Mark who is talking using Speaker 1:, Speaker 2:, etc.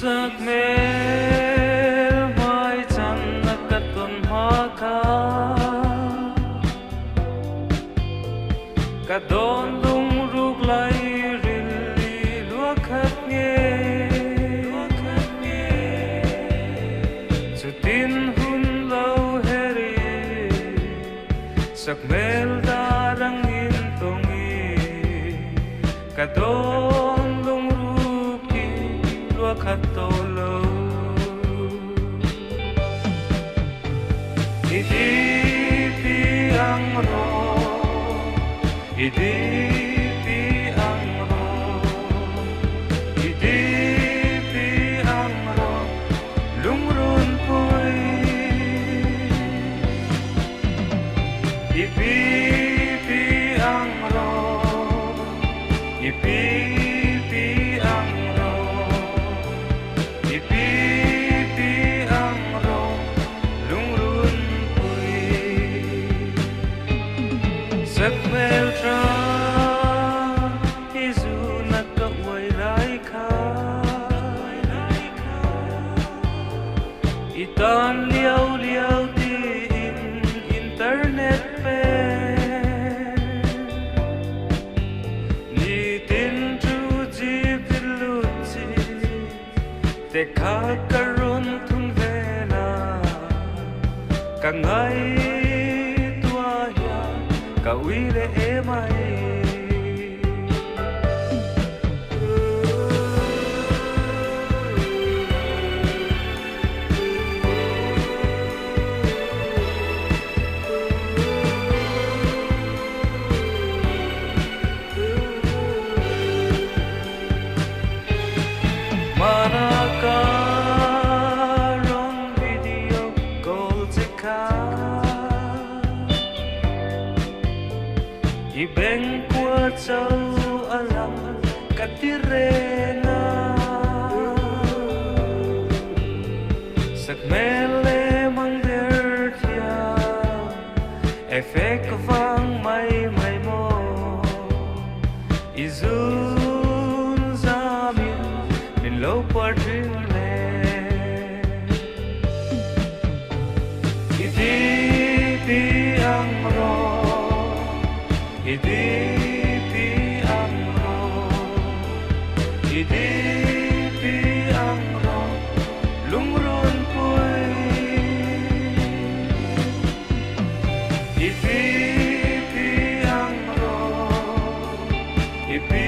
Speaker 1: sak mel mai chan na katon ha ka ka don lung ruk lai ril li lua khat nge chu tin hun lo heri sak mel da rang in tongi ka don lung ruk ki lua khat to lo idi pi ang ro idi pi ang ro idi pi ang ro lung run pui ipi pi ang ro ipi pi ang ro ipi pi ang ro lung run pui sak mel tra izu na ka wai lai kha itan liao liao ti in internet pe ni tin tu ji pilu ji te kha karun thun ve na ka ngai tua ya ka ui le e mai Manaka rong video call te ka ibeng kwa chau alam katirena sak mele mang der tia efek vang mai mai mo izun zamin min lo partin le idi pi ang ro idi pi ang ro idi pi ang ro lung run pui ipi pi ang ro ipi